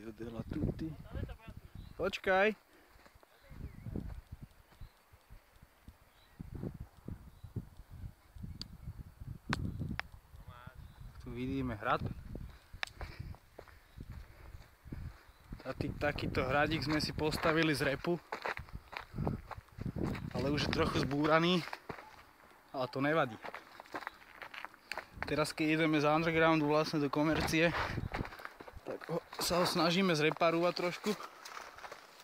Video della tutti. Počkaj. Tu vidíme hrad. Takýto hradík sme si postavili z repu. Ale už je trochu zbúraný. Ale to nevadí. Teraz keď ideme z undergroundu vlastne do komercie, tak sa ho snažíme zreparovať trošku.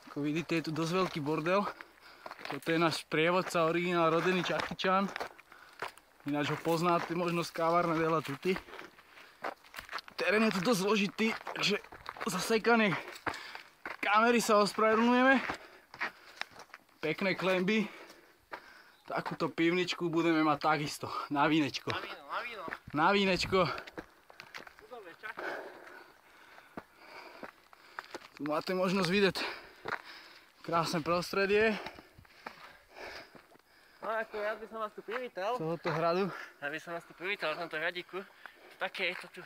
Ako vidíte, je tu dosť veľký bordel. Toto je náš sprievodca, originál rodený Jackie Chan. Ináč ho poznáte možno z kavárne della tutti. Terén je tu dosť zložitý, takže za sekanie kamery sa ospravedlňujeme. Pekné klemby. Takúto pivničku budeme mať takisto, na vínečko. Na vínečko. Tu máte možnosť vidieť krásne prostredie. No ako ja by som vás tu privítal. Tohoto hradu. Ja by som vás tu privítal v tomto hradíku. Také je to tu.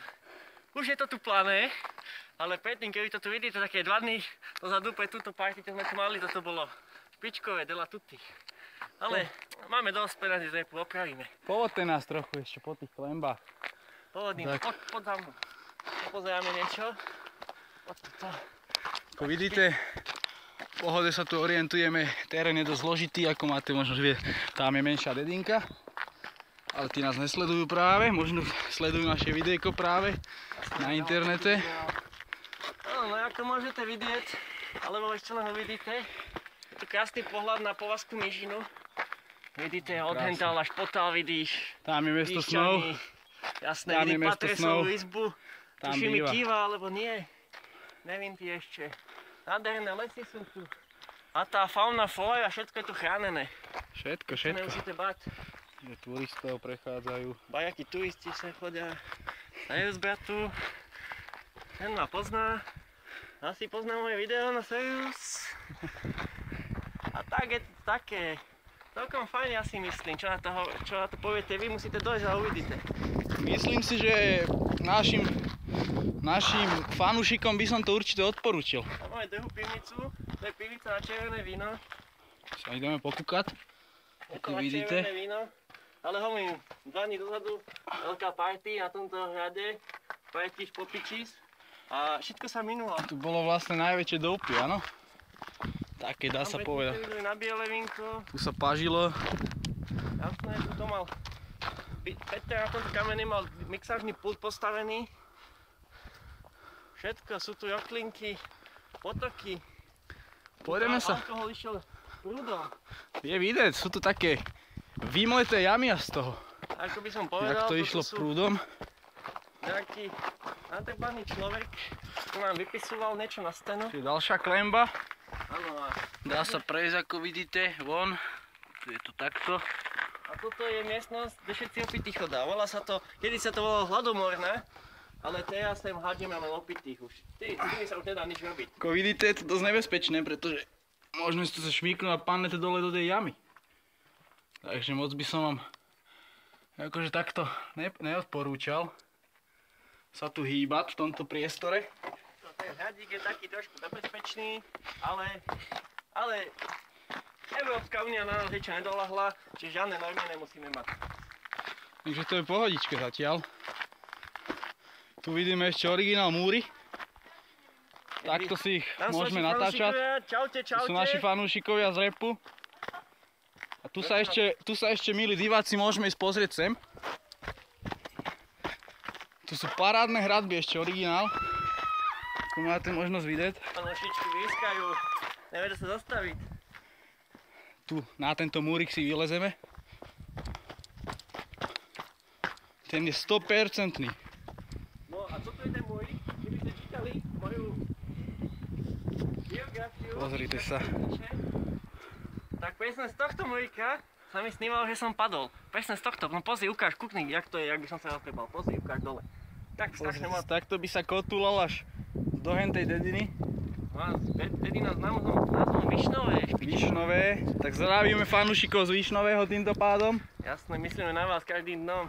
Už je to tu plané, ale predtým, keby to tu vidíte, také 2 dny dozadu pre túto party, čo sme tu mali, toto bolo špičkové della tutti. Ale máme dosť peňazí, že opravíme. Povodte nás trochu ešte po tých klembách. Povodím, poď za mnou. Pozeráme niečo. Ako vidíte, v pohode sa tu orientujeme. Terén je dosť zložitý, ako máte možno vidieť. Tam je menšia dedinka. Ale tí nás nesledujú práve, možno sledujú naše videjko práve na internete. No ako môžete vidieť, alebo ešte len uvidíte, je tu krásny pohľad na Povazskú nížinu. Vidíte, od hentál až potál vidíš. Tam je mesto snov. Jasné, vidím Patresovú izbu. Tuším mi kýva, alebo nie. Nevím ti ešte. Nádherné lesy sú tu. A tá fauna, flóra, všetko je tu chránené. Všetko. Nemusíte bať. Že turistov prechádzajú. Bajakí turisti sa chodia na Serious tu. Ten ma pozná. Asi pozná moje video na Serious. A tak je to také. Celkom fajn, ja si myslím. Čo na to poviete vy, musíte dojsť a uvidíte. Myslím si, že našim fanúšikom by som to určite odporúčil. Máme druhú pivnicu, to je pivnica na červené víno. Sa ideme pokúkať. Ako vidíte. Červené víno. Ale hovorím, 2 dní dozadu veľká party na tomto hrade, Party's Popičís a všetko sa minulo. Tu bolo vlastne najväčšie dopy, áno? Také dá sa povedať. Na biele vínko. Tu sa pažilo. Jasné, tu mal Peter na tomto kamene mal mixážny pult postavený. Všetko, sú tu joklinky, potoky. Pôjdeme sa. Alkohol išiel prúdom. Je vidieť, sú tu také vymleté jamy z toho. Ako by som povedal, jak to išlo prúdom. Nejaký natrbaný človek, tu nám vypisoval niečo na stenu. Tu je ďalšia klemba. Áno. Dá sa prejsť, ako vidíte, von. Tu je to takto. A toto je miestnosť, kde všetci opití chodia. Volá sa to, kedy sa to volalo Hladomorné, ale teraz sem hádžeme len opitých už. S tými sa už nedá nič robiť. Ako vidíte, je to dosť nebezpečné, pretože môžeme si to sa šmíknúť a padnete dole do tej jamy. Takže moc by som vám akože takto neodporúčal sa tu hýbať v tomto priestore. Ten hradík je taký trošku nebezpečný, ale Európska únia na nás niečo nedolahla, čiže žiadne normy nemusíme mať. Takže to je pohodičke zatiaľ. Tu vidíme ešte originál múry. Takto si ich môžeme natáčať. Čaute. Tu sú naši fanúšikovia z repu. A tu sa ešte, milí diváci, môžeme ísť pozrieť sem. Tu sú parádne hradby, ešte originál. Tu máte možnosť vidieť. Nožičky výskajú, nevedia sa zastaviť. Tu na tento múrik si vylezeme. Ten je 100%. No a co to je ten múrik? Keby ste čítali moju biografiu, pozrite sa. Tak presne z tohto múrika sa mi snívalo, že som padol. Presne z tohto, no pozri, ukáž, kukni, jak to je, jak by som sa roztrebal. Pozri, ukáž dole. Tak strašne moc. Takto by sa kotúlal až do hentej dediny. Dedina s názvom Višnové. Višnové, tak zdravíme fanúšikov z Višnového týmto pádom. Jasné, myslíme na vás každým dnom.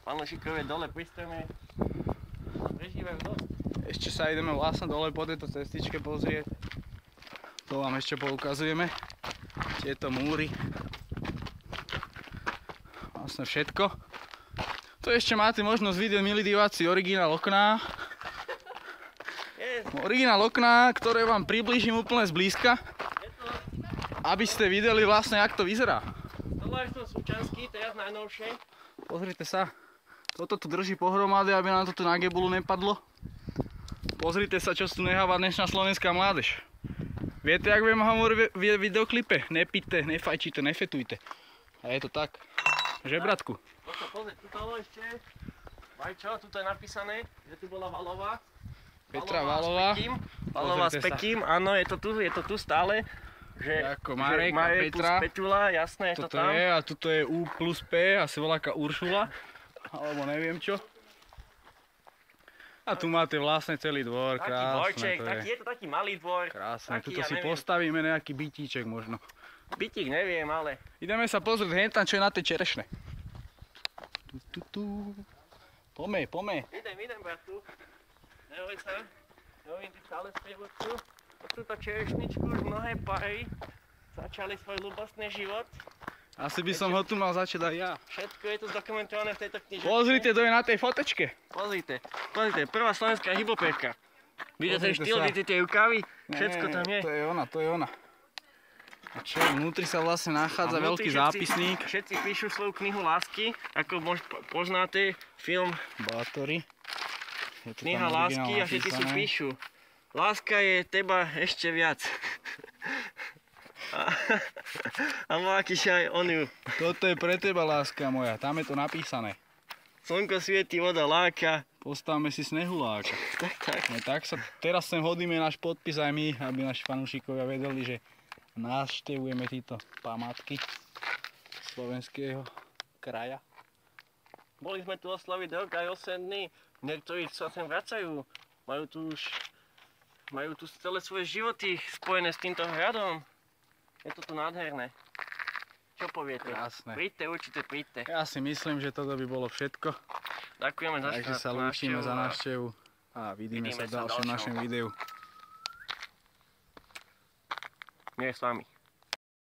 Fanúšikovia dole pri strome. prežívajú dosť. Ešte sa ideme vlastne dole po tejto cestičke pozrieť. To vám ešte poukazujeme. Tieto múry. Vlastne všetko. Tu ešte máte možnosť vidieť, milí diváci, originál okná. Originál okná, ktoré vám priblížim úplne zblízka. Aby ste videli vlastne, jak to vyzerá. Tohle je to Súčanský, teraz najnovšie. Pozrite sa. Toto tu drží pohromady, aby nám to tu na gebulu nepadlo. Pozrite sa, čo tu necháva dnešná slovenská mládež. Viete, jak vám hovorí v videoklipe? Nepíte, nefajčíte, nefetujte. A je to tak. Žebratku. Pozri, tuto ešte. Vajčo, tuto je napísané, že tu bola Valová. Petra Valová. Valová s Pekým, áno, je to tu stále. Že, ako Marek a Petra. Plus Petula, jasné, je to tam. Je, a tuto je U plus P, asi voláka Uršula. Alebo neviem čo. A tu máte vlastne celý dvor, krásne. Taký dvorček, je to taký malý dvor. Krásne, taký, tuto ja si neviem. postavíme nejaký bytíček možno. Bytík neviem, ale... Ideme sa pozrieť hentam, čo je na tej čerešne. Poďme. Idem, bratu. Neboj sa. Nehovím ti stále sprievodcu. O túto čerešničku už mnohé pary začali svoj ľubostný život. Asi by som ho tu mal začať aj ja. Všetko je tu zdokumentované v tejto knižke. Pozrite, to je na tej fotečke. Pozrite, prvá slovenská hybopérka. Vidíte ten Pozrite štýl, sa. vidíte tie rukavy, všetko tam je. To je ona. A čo, vnútri sa vlastne nachádza veľký zápisník. Všetci píšu svoju knihu lásky, ako poznáte film Bátory. Kniha lásky a všetci si píšu. Láska je teba ešte viac. A Mákyš aj on ju. Toto je pre teba, láska moja, tam je to napísané. Slnko svieti, voda láka. Postavme si snehuláka. Tak. No tak sa teraz sem hodíme náš podpis aj my, aby naši fanúšikovia vedeli, že navštevujeme títo památky slovenského kraja. Boli sme tu oslaviť rok aj 8 dní. Niektorí sa sem vracajú. Majú tu celé svoje životy spojené s týmto hradom. Je to tu nádherné. Čo poviete? Krásne. Príďte, určite príďte. Ja si myslím, že toto by bolo všetko. Ďakujeme za Takže sa lúčime za návštevu a vidíme sa v ďalšom našom videu. Nie s vami.